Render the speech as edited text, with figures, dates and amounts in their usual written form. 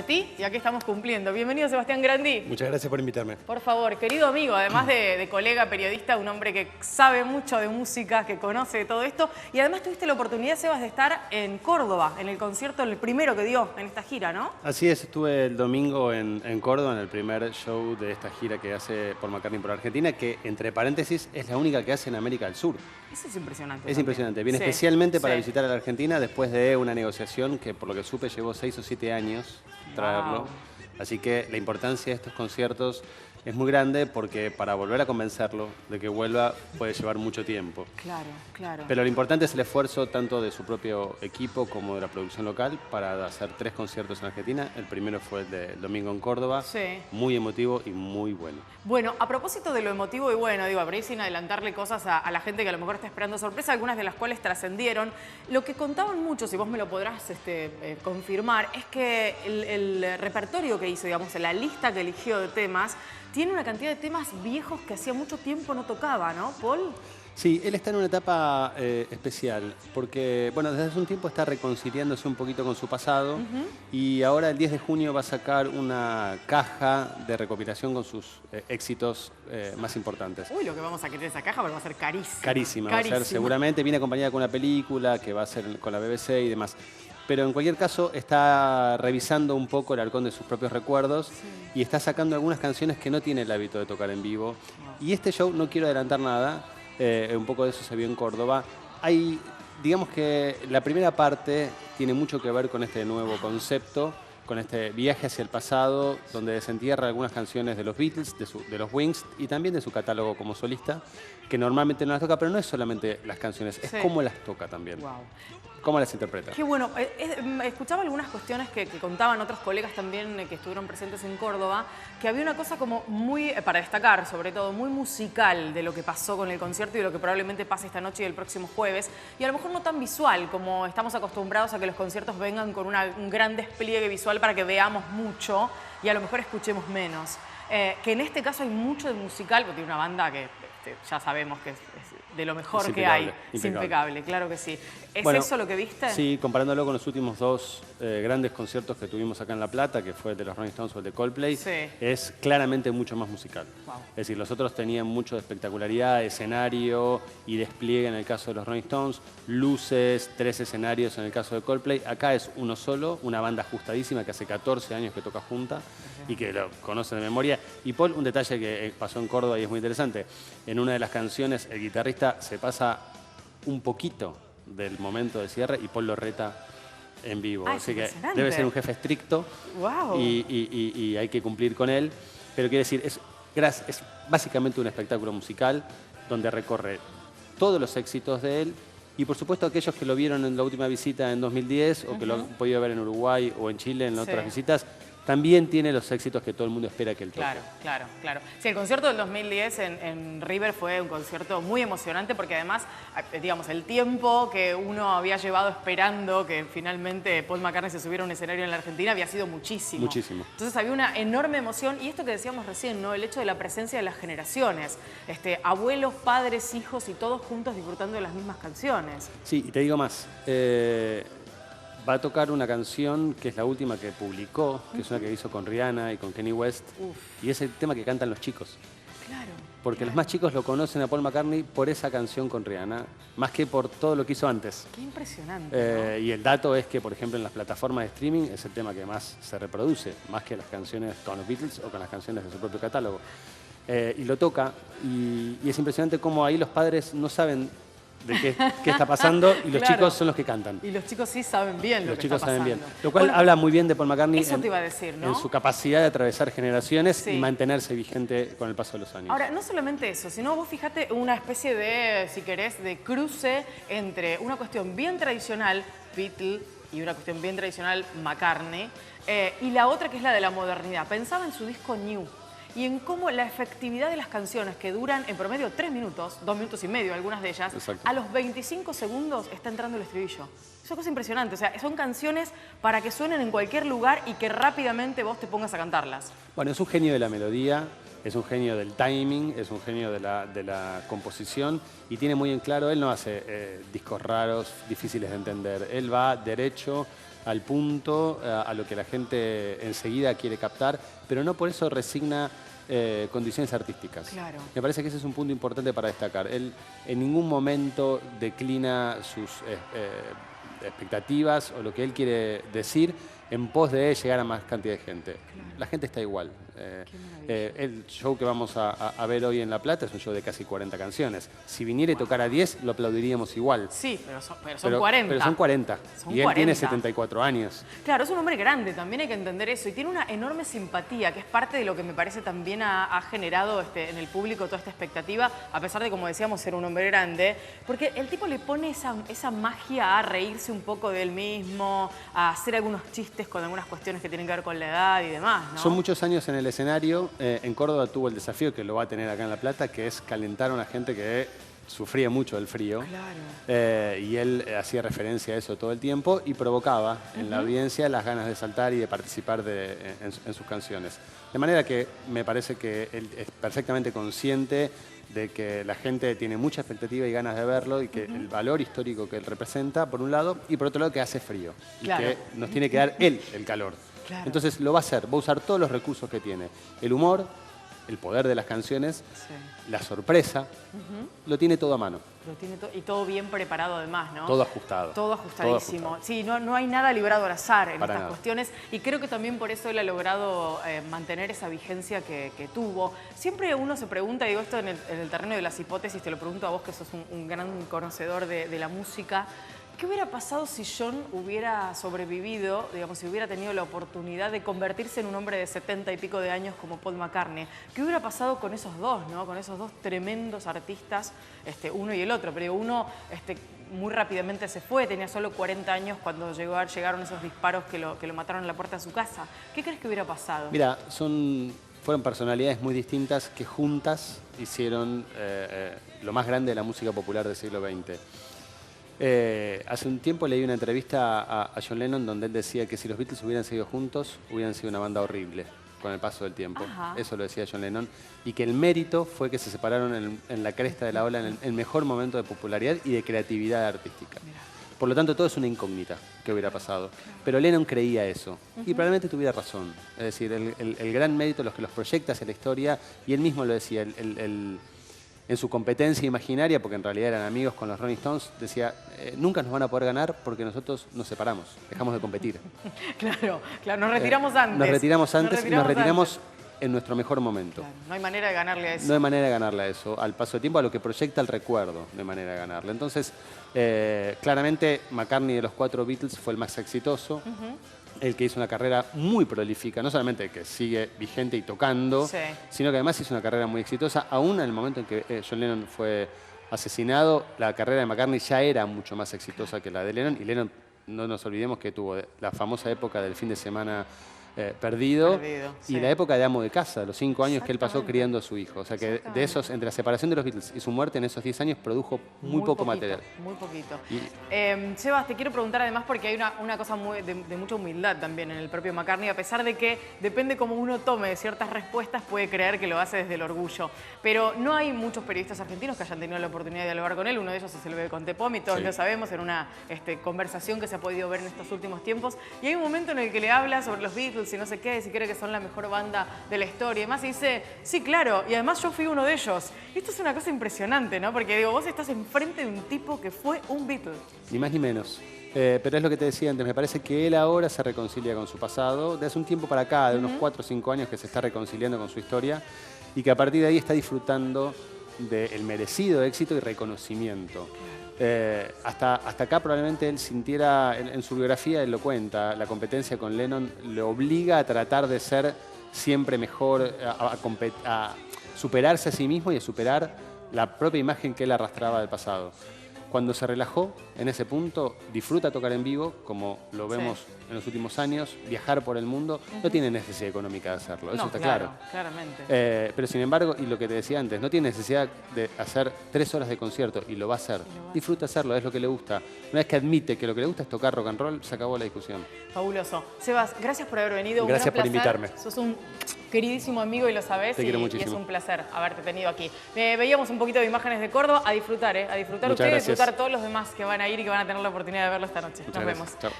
prometí y aquí estamos cumpliendo. Bienvenido, Sebastián Grandi. Muchas gracias por invitarme. Por favor, querido amigo, además de colega periodista, un hombre que sabe mucho de música, que conoce de todo esto. Y además tuviste la oportunidad, Sebas, de estar en Córdoba, en el concierto, el primero que dio en esta gira, ¿no? Así es, estuve el domingo en Córdoba, en el primer show de esta gira que hace Paul McCartney por Argentina, que, entre paréntesis, es la única que hace en América del Sur. Eso es impresionante. Es también. impresionante. Viene especialmente para visitar a la Argentina después de una negociación que, por lo que supe, llevó 6 o 7 años traerlo. Wow. Así que la importancia de estos conciertos es muy grande porque para volver a convencerlo de que vuelva puede llevar mucho tiempo. Claro, claro. Pero lo importante es el esfuerzo tanto de su propio equipo como de la producción local para hacer 3 conciertos en Argentina. El primero fue el del domingo en Córdoba, muy emotivo y muy bueno. Bueno, a propósito de lo emotivo y bueno, digo, por ahí sin adelantarle cosas a la gente que a lo mejor está esperando sorpresa, algunas de las cuales trascendieron. Lo que contaban muchos, y vos me lo podrás confirmar, es que el repertorio que hizo, digamos, la lista que eligió de temas, tiene una cantidad de temas viejos que hacía mucho tiempo no tocaba, ¿no, Paul? Sí, él está en una etapa especial, porque bueno, desde hace un tiempo está reconciliándose un poquito con su pasado y ahora el 10 de junio va a sacar una caja de recopilación con sus éxitos más importantes. Uy, lo que vamos a querer esa caja, pero va a ser carísima. Carísima, va a ser seguramente, viene acompañada con una película que va a ser con la BBC y demás. Pero en cualquier caso está revisando un poco el arcón de sus propios recuerdos y está sacando algunas canciones que no tiene el hábito de tocar en vivo. Y este show, no quiero adelantar nada, un poco de eso se vio en Córdoba. Hay, digamos que la primera parte tiene mucho que ver con este nuevo concepto, con este viaje hacia el pasado, donde desentierra algunas canciones de los Beatles, de los Wings y también de su catálogo como solista, que normalmente no las toca, pero no es solamente las canciones, es cómo las toca también. Wow. ¿Cómo las interpreta? Qué bueno. Escuchaba algunas cuestiones que contaban otros colegas también que estuvieron presentes en Córdoba, que había una cosa como muy, para destacar sobre todo, muy musical de lo que pasó con el concierto y de lo que probablemente pase esta noche y el próximo jueves, y a lo mejor no tan visual como estamos acostumbrados a que los conciertos vengan con un gran despliegue visual para que veamos mucho y a lo mejor escuchemos menos. Que en este caso hay mucho de musical, porque tiene una banda que ya sabemos que es de lo mejor que hay. Es impecable, claro que sí. ¿Es eso lo que viste? Sí, comparándolo con los últimos 2 grandes conciertos que tuvimos acá en La Plata, que fue el de los Rolling Stones o el de Coldplay, es claramente mucho más musical. Wow. Es decir, los otros tenían mucho de espectacularidad, escenario y despliegue en el caso de los Rolling Stones, luces, 3 escenarios en el caso de Coldplay. Acá es uno solo, una banda ajustadísima que hace 14 años que toca junta y que lo conocen de memoria. Y Paul, un detalle que pasó en Córdoba y es muy interesante, en una de las canciones el guitarrista se pasa un poquito del momento de cierre y Paul lo reta en vivo. Así que debe ser un jefe estricto y hay que cumplir con él. Pero quiere decir, es básicamente un espectáculo musical donde recorre todos los éxitos de él y por supuesto aquellos que lo vieron en la última visita en 2010 o que lo han podido ver en Uruguay o en Chile en otras visitas, también tiene los éxitos que todo el mundo espera que él toque. Claro. Sí, el concierto del 2010 en River fue un concierto muy emocionante porque además, digamos, el tiempo que uno había llevado esperando que finalmente Paul McCartney se subiera a un escenario en la Argentina había sido muchísimo. Muchísimo. Entonces había una enorme emoción y esto que decíamos recién, ¿no? El hecho de la presencia de las generaciones, abuelos, padres, hijos y todos juntos disfrutando de las mismas canciones. Sí, y te digo más. Va a tocar una canción que es la última que publicó, que es una que hizo con Rihanna y con Kanye West, y es el tema que cantan los chicos. Claro. Porque los más chicos lo conocen a Paul McCartney por esa canción con Rihanna, más que por todo lo que hizo antes. Qué impresionante, ¿no? Y el dato es que, por ejemplo, en las plataformas de streaming es el tema que más se reproduce, más que las canciones con los Beatles o con las canciones de su propio catálogo. Y lo toca, y es impresionante cómo ahí los padres no saben de qué está pasando y los chicos son los que cantan. Y los chicos sí saben bien lo que está pasando. Los chicos saben bien. Lo cual habla muy bien de Paul McCartney eso te iba a decir, ¿no? En su capacidad de atravesar generaciones y mantenerse vigente con el paso de los años. Ahora, no solamente eso, sino vos fíjate una especie de, si querés, de cruce entre una cuestión bien tradicional, Beatle, y una cuestión bien tradicional, McCartney, y la otra que es la de la modernidad. Pensaba en su disco New y en cómo la efectividad de las canciones que duran en promedio 3 minutos, 2 minutos y medio algunas de ellas, a los 25 segundos está entrando el estribillo. Es una cosa impresionante, o sea, son canciones para que suenen en cualquier lugar y que rápidamente vos te pongas a cantarlas. Bueno, es un genio de la melodía, es un genio del timing, es un genio de la composición y tiene muy en claro, él no hace discos raros, difíciles de entender, él va derecho al punto, a lo que la gente enseguida quiere captar, pero no por eso resigna condiciones artísticas. Claro. Me parece que ese es un punto importante para destacar. Él en ningún momento declina sus expectativas o lo que él quiere decir en pos de llegar a más cantidad de gente. Claro. La gente está igual. El show que vamos a ver hoy en La Plata es un show de casi 40 canciones. Si viniera y tocara 10, lo aplaudiríamos igual. Sí, pero son 40. Pero son 40. Son y él 40. tiene 74 años. Claro, es un hombre grande, también hay que entender eso. Y tiene una enorme simpatía, que es parte de lo que me parece también ha generado en el público toda esta expectativa, a pesar de, como decíamos, ser un hombre grande. Porque el tipo le pone esa magia a reírse un poco de él mismo, a hacer algunos chistes con algunas cuestiones que tienen que ver con la edad y demás, ¿no? Son muchos años en el escenario. En Córdoba tuvo el desafío, que lo va a tener acá en La Plata, que es calentar a una gente que sufría mucho del frío. Claro. Y él hacía referencia a eso todo el tiempo y provocaba en la audiencia las ganas de saltar y de participar en sus canciones. De manera que me parece que él es perfectamente consciente de que la gente tiene mucha expectativa y ganas de verlo y que el valor histórico que él representa, por un lado, y por otro lado que hace frío. Claro. Y que nos tiene que dar él el calor. Claro. Entonces lo va a hacer, va a usar todos los recursos que tiene. El humor, el poder de las canciones, la sorpresa, lo tiene todo a mano. Lo tiene y todo bien preparado además, ¿no? Todo ajustado. Todo ajustadísimo. Todo ajustado. Sí, no hay nada librado al azar en estas cuestiones y creo que también por eso él ha logrado mantener esa vigencia que tuvo. Siempre uno se pregunta, digo esto en el terreno de las hipótesis, te lo pregunto a vos que sos un gran conocedor de la música. ¿Qué hubiera pasado si John hubiera sobrevivido, digamos, si hubiera tenido la oportunidad de convertirse en un hombre de 70 y pico de años como Paul McCartney? ¿Qué hubiera pasado con esos dos, ¿no? Con esos dos tremendos artistas, uno y el otro? Pero uno muy rápidamente se fue, tenía solo 40 años cuando llegaron esos disparos que lo mataron en la puerta de su casa. ¿Qué crees que hubiera pasado? Mira, fueron personalidades muy distintas que juntas hicieron lo más grande de la música popular del siglo XX. Hace un tiempo leí una entrevista a John Lennon donde él decía que si los Beatles hubieran seguido juntos, hubieran sido una banda horrible con el paso del tiempo. Ajá. Eso lo decía John Lennon. Y que el mérito fue que se separaron en la cresta de la ola, en el mejor momento de popularidad y de creatividad artística. Mirá. Por lo tanto, todo es una incógnita que hubiera pasado. Pero Lennon creía eso. Y probablemente tuviera razón. Es decir, el gran mérito, los que los proyecta hacia la historia, y él mismo lo decía, en su competencia imaginaria, porque en realidad eran amigos con los Rolling Stones, decía, nunca nos van a poder ganar porque nosotros nos separamos, dejamos de competir. Claro, nos retiramos antes. Nos retiramos antes y nos retiramos en nuestro mejor momento. Claro, no hay manera de ganarle a eso. No hay manera de ganarle a eso, al paso de tiempo, a lo que proyecta el recuerdo, no hay manera de ganarle. Entonces, claramente, McCartney de los 4 Beatles fue el más exitoso. El que hizo una carrera muy prolífica, no solamente que sigue vigente y tocando, sino que además hizo una carrera muy exitosa. Aún en el momento en que John Lennon fue asesinado, la carrera de McCartney ya era mucho más exitosa que la de Lennon. Y Lennon, no nos olvidemos que tuvo la famosa época del fin de semana perdido y la época de amo de casa, los 5 años que él pasó criando a su hijo. O sea que de esos, entre la separación de los Beatles y su muerte en esos 10 años, produjo muy poco material. Muy poquito. Sebas, te quiero preguntar además porque hay una cosa de mucha humildad también en el propio McCartney, a pesar de que depende cómo uno tome ciertas respuestas, puede creer que lo hace desde el orgullo. Pero no hay muchos periodistas argentinos que hayan tenido la oportunidad de dialogar con él. Uno de ellos es el Bebe Contepomi, todos lo sabemos, en una conversación que se ha podido ver en estos últimos tiempos. Y hay un momento en el que le habla sobre los Beatles y no sé qué, si cree que son la mejor banda de la historia y demás, y dice, sí, claro, y además yo fui uno de ellos. Esto es una cosa impresionante, ¿no? Porque digo, vos estás enfrente de un tipo que fue un Beatle. Ni más ni menos. Pero es lo que te decía antes, me parece que él ahora se reconcilia con su pasado, de hace un tiempo para acá, de unos 4 o 5 años que se está reconciliando con su historia y que a partir de ahí está disfrutando del merecido éxito y reconocimiento. Hasta acá probablemente él sintiera, en su biografía él lo cuenta, la competencia con Lennon le obliga a tratar de ser siempre mejor, a superarse a sí mismo y a superar la propia imagen que él arrastraba del pasado. Cuando se relajó en ese punto, disfruta tocar en vivo, como lo vemos en los últimos años, viajar por el mundo, no tiene necesidad económica de hacerlo, eso está claro. Claramente. Pero sin embargo, y lo que te decía antes, no tiene necesidad de hacer 3 horas de concierto y lo va a hacer. Disfruta hacerlo, es lo que le gusta. Una vez que admite que lo que le gusta es tocar rock and roll, se acabó la discusión. Fabuloso. Sebas, gracias por haber venido. Gracias por invitarme. Sos un queridísimo amigo y lo sabés. Te quiero muchísimo. Y es un placer haberte tenido aquí. Veíamos un poquito de imágenes de Córdoba. A disfrutar, a disfrutar ustedes, a disfrutar todos los demás que van a ir y que van a tener la oportunidad de verlo esta noche. Nos vemos. Chao.